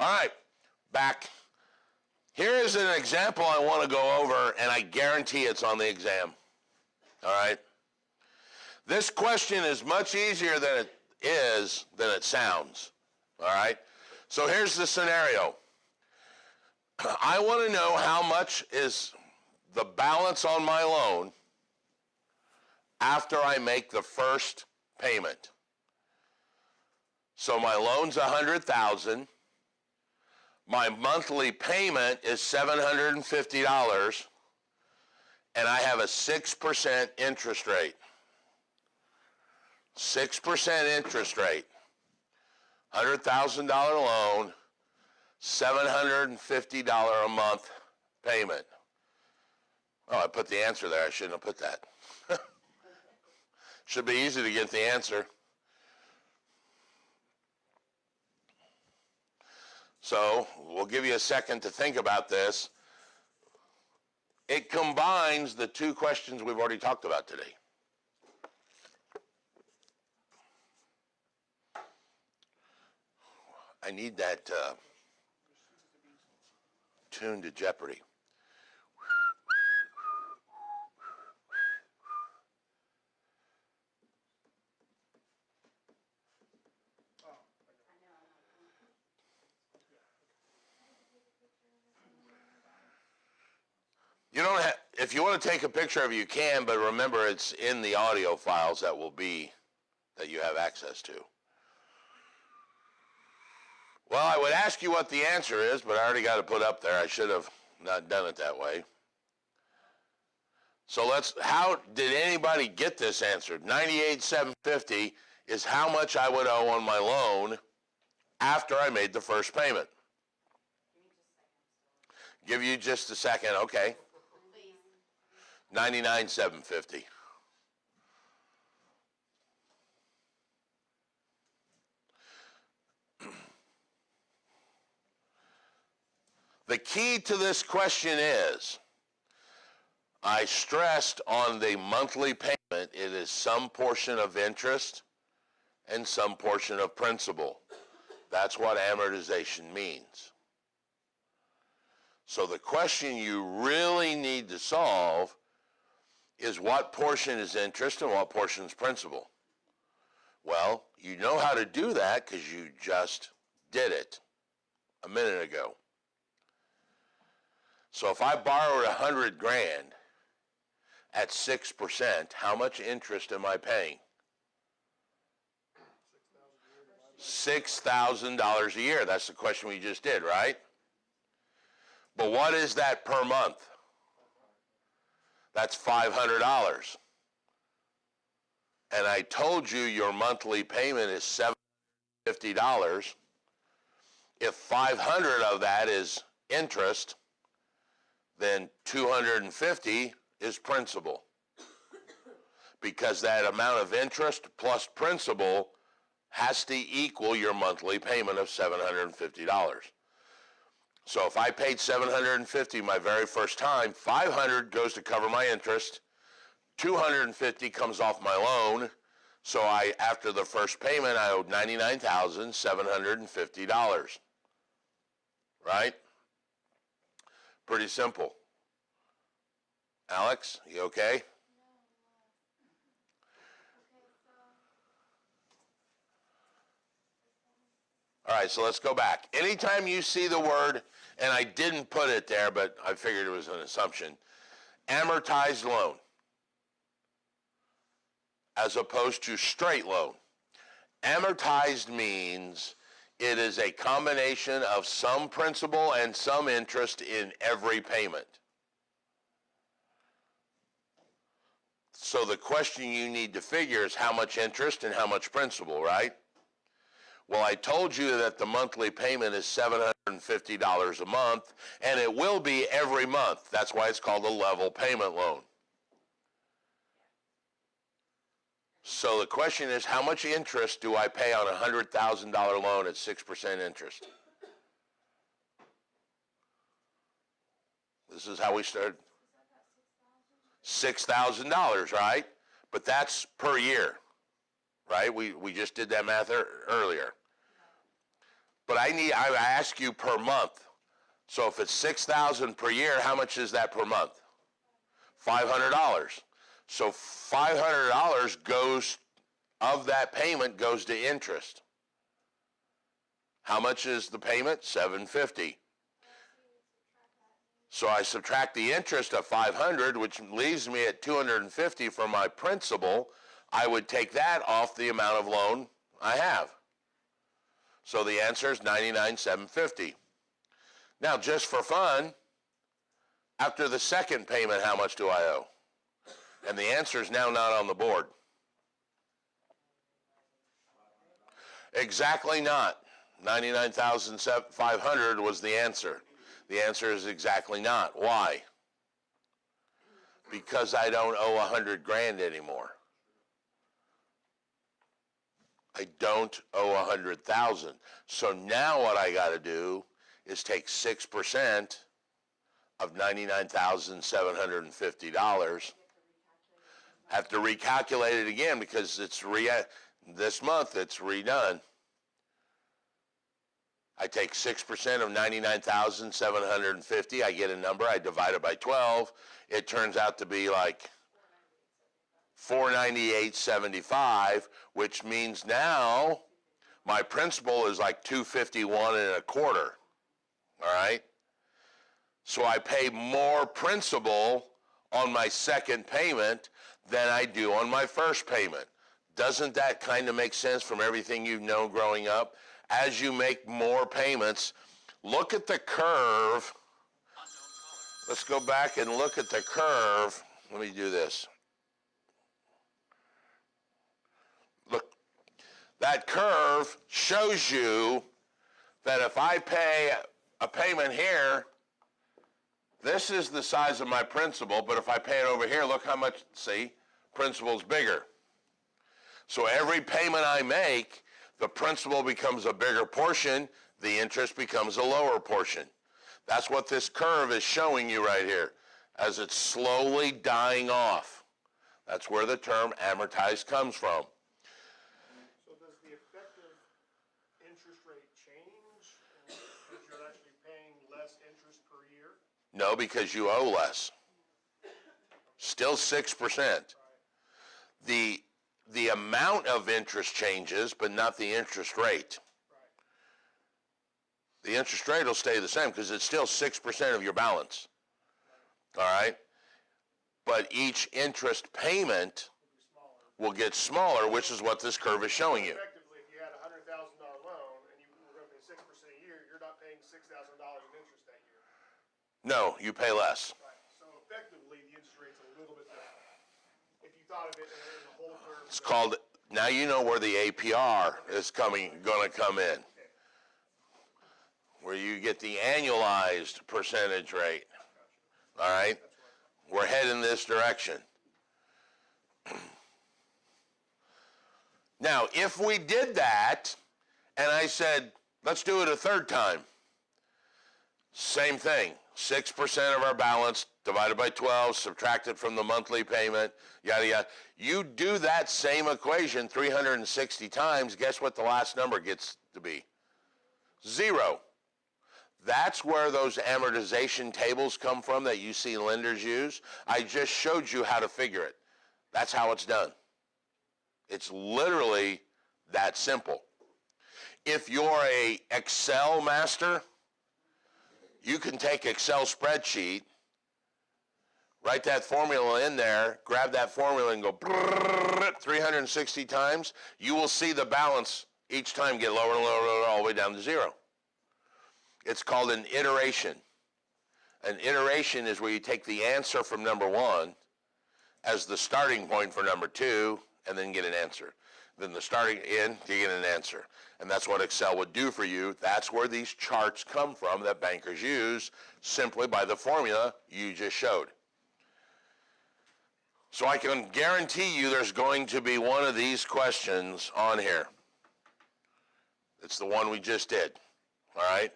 All right, back. Here is an example I want to go over, and I guarantee it's on the exam. All right? This question is much easier than it sounds. All right? So here's the scenario. I want to know how much is the balance on my loan after I make the first payment. So my loan's $100,000. My monthly payment is $750, and I have a 6% interest rate. 6% interest rate. $100,000 loan, $750 a month payment. Oh, I put the answer there. I shouldn't have put that. Should be easy to get the answer. So we'll give you a second to think about this. It combines the two questions we've already talked about today. I need that tune to Jeopardy. You don't have, if you want to take a picture of it, you can, but remember it's in the audio files that you have access to. Well, I would ask you what the answer is, but I already got it put up there. I should have not done it that way. So how did anybody get this answered? $98,750 is how much I would owe on my loan after I made the first payment. Give you just a second, okay. $99,750. The key to this question is, I stressed on the monthly payment, it is some portion of interest and some portion of principal. That's what amortization means. So the question you really need to solve is what portion is interest and what portion is principal. Well, you know how to do that because you just did it a minute ago. So if I borrowed $100,000 at 6%, how much interest am I paying? $6,000 a year. That's the question we just did, right? But what is that per month? That's $500. And I told you your monthly payment is $750. If 500 of that is interest, then 250 is principal. Because that amount of interest plus principal has to equal your monthly payment of $750. So if I paid $750 my very first time, $500 goes to cover my interest, $250 comes off my loan, so after the first payment I owed $99,750. Right? Pretty simple. Alex, you okay? All right, so let's go back. Anytime you see the word, and I didn't put it there, but I figured it was an assumption, amortized loan, as opposed to straight loan. Amortized means it is a combination of some principal and some interest in every payment. So the question you need to figure is how much interest and how much principal, right? Well, I told you that the monthly payment is $750 a month, and it will be every month. That's why it's called a level payment loan. So the question is, how much interest do I pay on a $100,000 loan at 6% interest? This is how we started. $6,000, right? But that's per year, right? We just did that math earlier. But I ask you per month. So if it's $6,000 per year, how much is that per month? $500. So $500 goes, of that payment goes to interest. How much is the payment? $750. So I subtract the interest of $500, which leaves me at $250 for my principal. I would take that off the amount of loan I have. So the answer is $99,750. Now, just for fun, after the second payment, how much do I owe? And the answer is now not on the board. Exactly not. $99,500 was the answer. The answer is exactly not. Why? Because I don't owe $100,000 anymore. I don't owe $100,000. So now what I got to do is take 6% of $99,750. Have to recalculate it again because it's this month it's redone. I take 6% of $99,750. I get a number. I divide it by 12. It turns out to be like $498.75, which means now my principal is like $251.25. All right. So I pay more principal on my second payment than I do on my first payment. Doesn't that kind of make sense from everything you've known growing up? As you make more payments, look at the curve. Let's go back and look at the curve. Let me do this. Look, that curve shows you that if I pay a payment here, this is the size of my principal, but if I pay it over here, look how much, see, principal's bigger. So every payment I make, the principal becomes a bigger portion, the interest becomes a lower portion. That's what this curve is showing you right here, as it's slowly dying off. That's where the term amortized comes from. So does the effective interest rate change because you're actually paying less interest per year? No, because you owe less. Still 6%. The amount of interest changes, but not the interest rate. The interest rate will stay the same because it's still 6% of your balance. All right? But each interest payment will get smaller, which is what this curve is showing you. Effectively, if you had a $100,000 loan and you were going to pay 6% a year, you're not paying $6,000 in interest that year. No, you pay less. Right. So effectively, the interest rate's a little bit different. If you thought of it as a whole curve. It's called, now you know where the APR is going to come in. Where you get the annualized percentage rate. All right? We're heading this direction. Now, if we did that, and I said, let's do it a third time. Same thing. 6% of our balance divided by 12, subtracted from the monthly payment, yada, yada. You do that same equation 360 times, guess what the last number gets to be? 0. That's where those amortization tables come from that you see lenders use. I just showed you how to figure it. That's how it's done. It's literally that simple. If you're a Excel master, you can take Excel spreadsheet, write that formula in there, grab that formula and go 360 times. You will see the balance each time get lower and lower, lower all the way down to 0. It's called an iteration. An iteration is where you take the answer from number 1 as the starting point for number 2 and then get an answer. Then the starting in, you get an answer. And that's what Excel would do for you. That's where these charts come from that bankers use simply by the formula you just showed. So I can guarantee you there's going to be one of these questions on here. It's the one we just did, all right?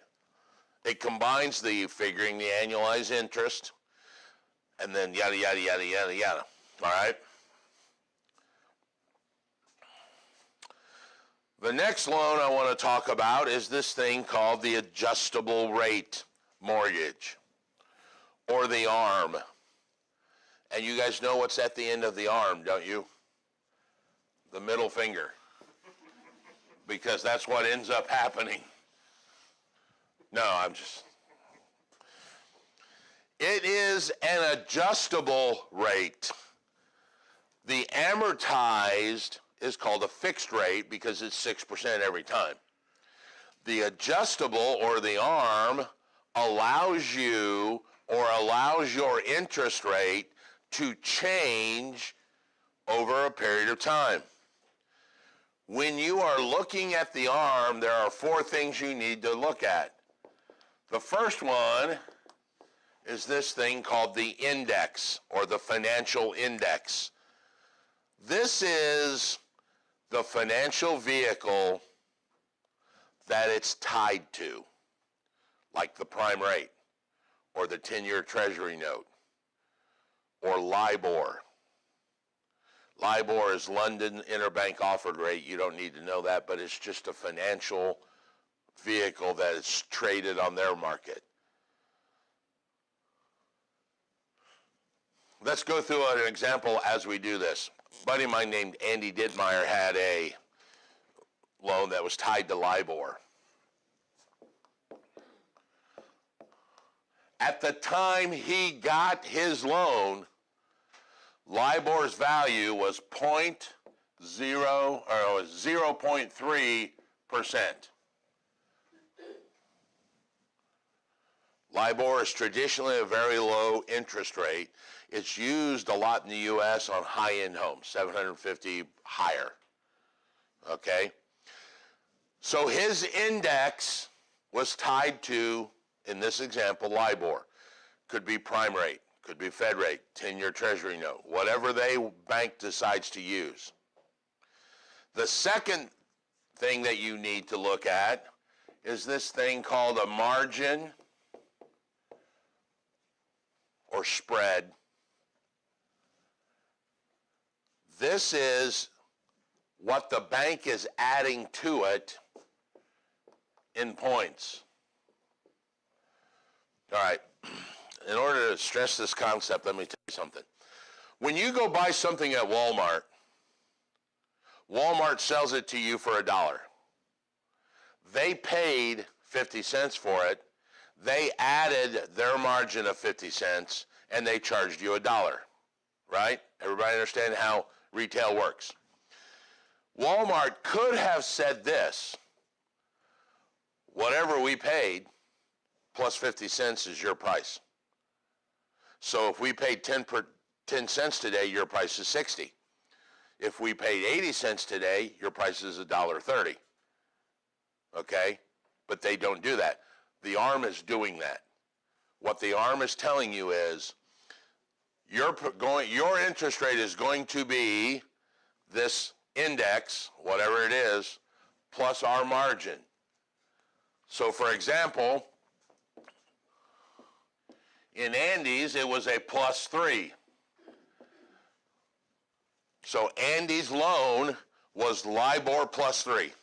It combines the figuring the annualized interest and then yada, yada, yada, yada, yada, all right? The next loan I want to talk about is this thing called the adjustable rate mortgage, or the ARM. And you guys know what's at the end of the arm, don't you? The middle finger. Because that's what ends up happening. No, It is an adjustable rate. The amortized is called a fixed rate because it's 6% every time. The adjustable, or the ARM, allows you, or allows your interest rate to change over a period of time. When you are looking at the ARM, there are 4 things you need to look at. The first one is this thing called the index, or the financial index. This is the financial vehicle that it's tied to, like the prime rate, or the 10-year Treasury note, or LIBOR. LIBOR is London Interbank Offered Rate. You don't need to know that, but it's just a financial vehicle that is traded on their market. Let's go through an example as we do this. A buddy of mine named Andy Didmeyer had a loan that was tied to LIBOR. At the time he got his loan, LIBOR's value was 0.3%. LIBOR is traditionally a very low interest rate. It's used a lot in the U.S. on high-end homes, 750 higher. Okay? So his index was tied to, in this example, LIBOR. Could be prime rate, could be Fed rate, 10-year Treasury note, whatever the bank decides to use. The second thing that you need to look at is this thing called a margin or spread. This is what the bank is adding to it in points. All right, in order to stress this concept, let me tell you something. When you go buy something at Walmart, Walmart sells it to you for $1. They paid 50 cents for it. They added their margin of 50 cents, and they charged you $1, right? Everybody understand how retail works? Walmart could have said this: whatever we paid plus 50 cents is your price. So if we paid 10 cents today, your price is 60. If we paid 80 cents today, your price is $1.30. Okay? But they don't do that. The ARM is doing that. What the ARM is telling you is your interest rate is going to be this index, whatever it is, plus our margin. So for example, in Andy's, it was a +3. So Andy's loan was LIBOR +3.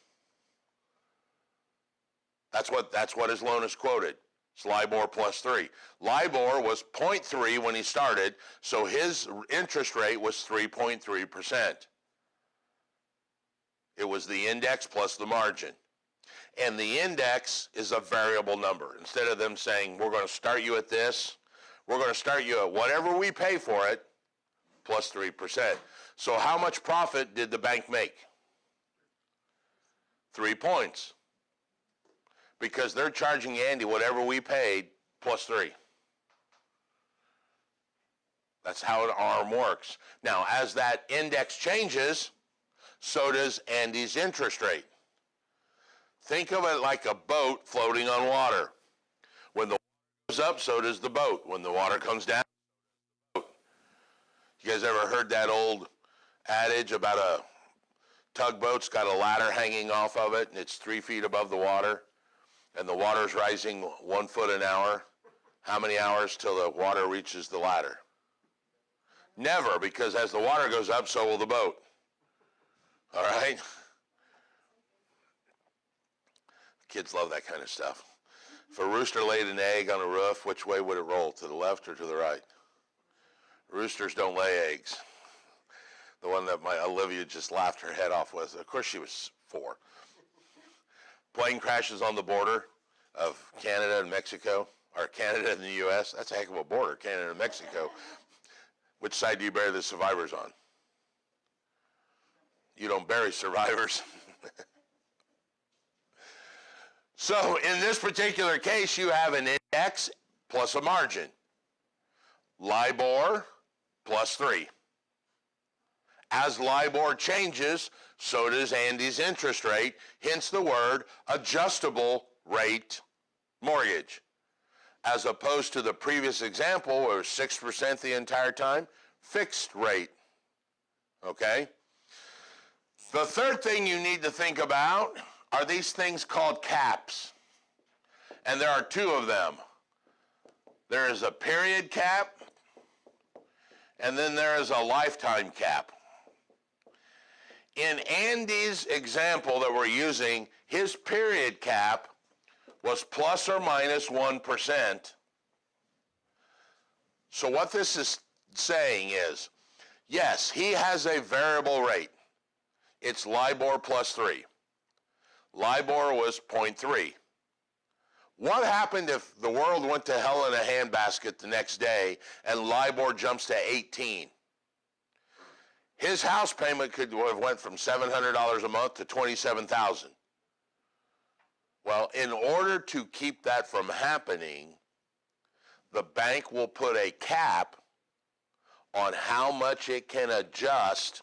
That's what his loan is quoted. It's LIBOR +3. LIBOR was 0.3 when he started, so his interest rate was 3.3%. It was the index plus the margin. And the index is a variable number. Instead of them saying, we're going to start you at this, we're going to start you at whatever we pay for it, plus 3%. So how much profit did the bank make? 3 points. Because they're charging Andy whatever we paid plus 3. That's how an ARM works. Now, as that index changes, so does Andy's interest rate. Think of it like a boat floating on water. When the water goes up, so does the boat. When the water comes down, you guys ever heard that old adage about a tugboat's got a ladder hanging off of it, and it's 3 feet above the water, and the water's rising 1 foot an hour? How many hours till the water reaches the ladder? Never, because as the water goes up, so will the boat. All right? Kids love that kind of stuff. If a rooster laid an egg on a roof, which way would it roll, to the left or to the right? Roosters don't lay eggs. The one that my Olivia just laughed her head off with, of course she was 4. Plane crashes on the border of Canada and Mexico, or Canada and the U.S. That's a heck of a border, Canada and Mexico. Which side do you bury the survivors on? You don't bury survivors. So in this particular case, you have an index plus a margin. LIBOR plus 3. As LIBOR changes, so does Andy's interest rate, hence the word adjustable rate mortgage. As opposed to the previous example where it was 6% the entire time, fixed rate. Okay? The third thing you need to think about are these things called caps. And there are 2 of them. There is a period cap, and then there is a lifetime cap. In Andy's example that we're using, his period cap was plus or minus 1%. So what this is saying is, yes, he has a variable rate. It's LIBOR plus 3. LIBOR was 0.3. What happened if the world went to hell in a handbasket the next day and LIBOR jumps to 18? His house payment could have went from $700 a month to $27,000. Well, in order to keep that from happening, the bank will put a cap on how much it can adjust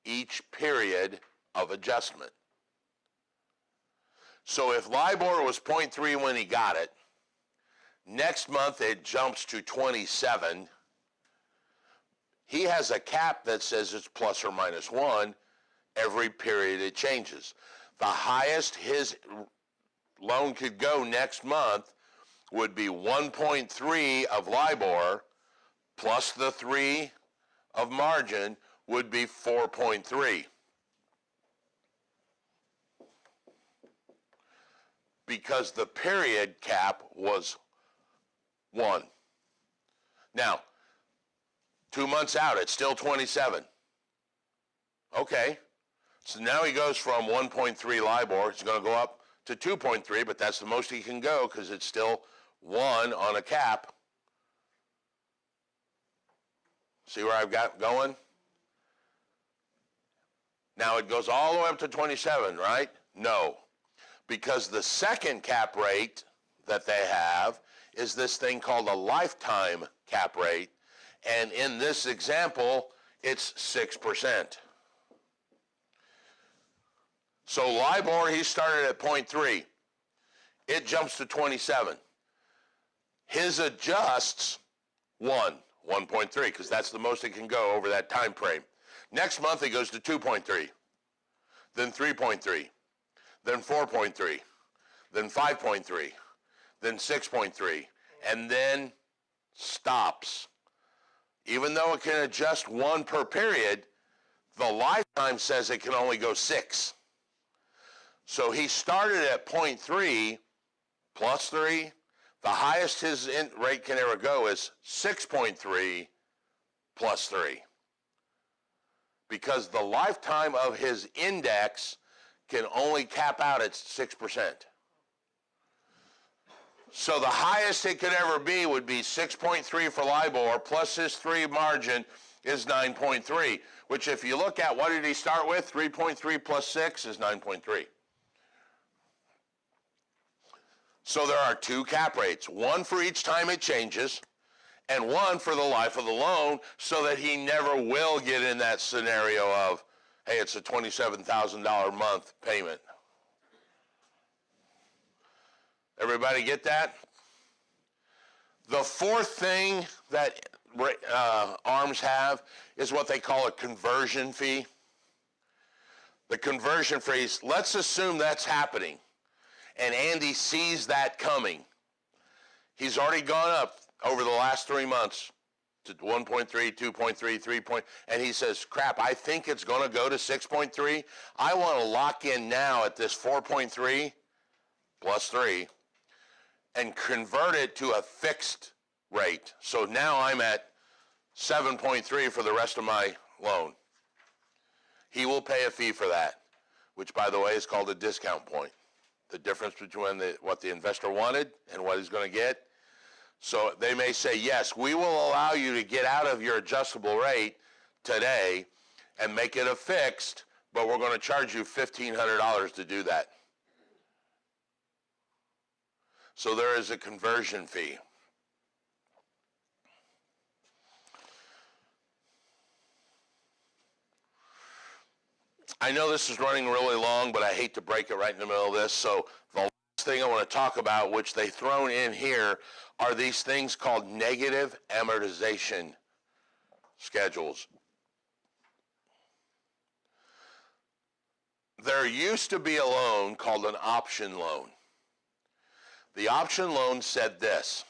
each period of adjustment. So if LIBOR was 0.3 when he got it, next month it jumps to 27. He has a cap that says it's plus or minus 1 every period it changes. The highest his loan could go next month would be 1.3 of LIBOR plus the 3 of margin would be 4.3. Because the period cap was 1. Now, 2 months out, it's still 27. Okay. So now he goes from 1.3 LIBOR. He's going to go up to 2.3, but that's the most he can go because it's still 1 on a cap. See where I've got going? Now it goes all the way up to 27, right? No. Because the second cap rate that they have is this thing called a lifetime cap rate. And in this example, it's 6%. So LIBOR, he started at 0.3. It jumps to 27. His adjusts 1.3, because that's the most it can go over that time frame. Next month, it goes to 2.3, then 3.3, then 4.3, then 5.3, then 6.3, and then stops. Even though it can adjust 1 per period, the lifetime says it can only go 6. So he started at 0.3 plus 3. The highest his rate can ever go is 6.3 plus 3. Because the lifetime of his index can only cap out at 6%. So the highest it could ever be would be 6.3 for LIBOR plus his 3 margin is 9.3, which if you look at what did he start with, 3.3 plus 6 is 9.3. So there are 2 cap rates, 1 for each time it changes and 1 for the life of the loan so that he never will get in that scenario of, hey, it's a $27,000 a month payment. Everybody get that? The fourth thing that ARMs have is what they call a conversion fee. The conversion fees, let's assume that's happening, and Andy sees that coming. He's already gone up over the last 3 months to 1.3, 2.3, 3 point, and he says, crap, I think it's going to go to 6.3. I want to lock in now at this 4.3 plus 3 and convert it to a fixed rate. So now I'm at 7.3 for the rest of my loan. He will pay a fee for that, which, by the way, is called a discount point. The difference between what the investor wanted and what he's going to get. So they may say, yes, we will allow you to get out of your adjustable rate today and make it a fixed, but we're going to charge you $1,500 to do that. So there is a conversion fee. I know this is running really long, but I hate to break it right in the middle of this. So the last thing I want to talk about, which they've thrown in here, are these things called negative amortization schedules. There used to be a loan called an option loan. The option loan said this: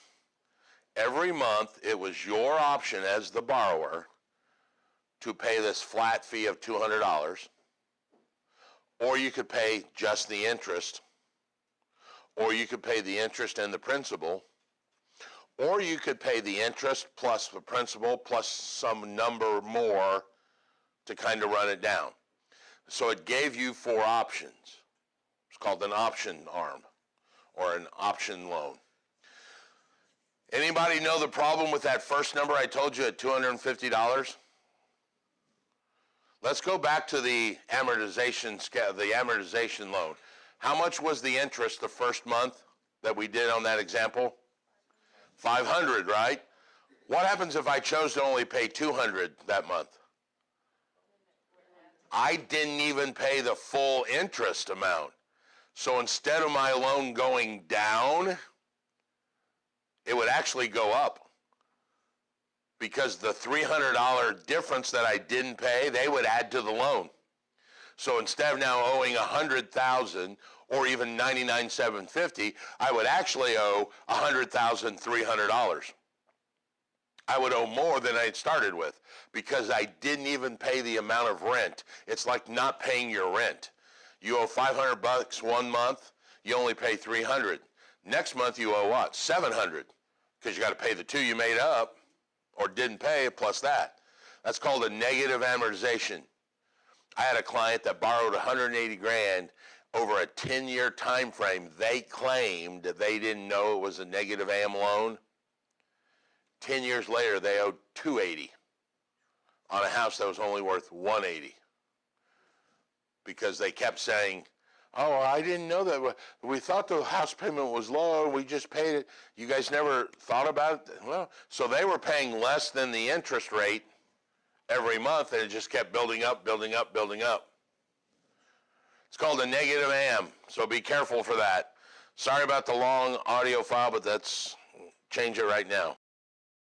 every month it was your option as the borrower to pay this flat fee of $200, or you could pay just the interest, or you could pay the interest and the principal, or you could pay the interest plus the principal plus some number more to kind of run it down. So it gave you 4 options. It's called an option arm or an option loan. Anybody know the problem with that first number I told you at $250? Let's go back to the amortization loan. How much was the interest the first month that we did on that example? $500, right? What happens if I chose to only pay $200 that month? I didn't even pay the full interest amount. So instead of my loan going down, it would actually go up, because the $300 difference that I didn't pay, they would add to the loan. So instead of now owing $100,000 or even $99,750, I would actually owe $100,300. I would owe more than I had started with because I didn't even pay the amount of rent. It's like not paying your rent. You owe $500 one month, you only pay $300. Next month you owe what? $700, because you got to pay the 2 you made up or didn't pay plus that. That's called a negative amortization. I had a client that borrowed $180,000 over a 10-year time frame. They claimed that they didn't know it was a negative am loan. 10 years later, they owed $280 on a house that was only worth $180, because they kept saying, oh, I didn't know that. We thought the house payment was low. We just paid it. You guys never thought about it? Well, so they were paying less than the interest rate every month, and it just kept building up, building up, building up. It's called a negative am, so be careful for that. Sorry about the long audio file, but that's change it right now.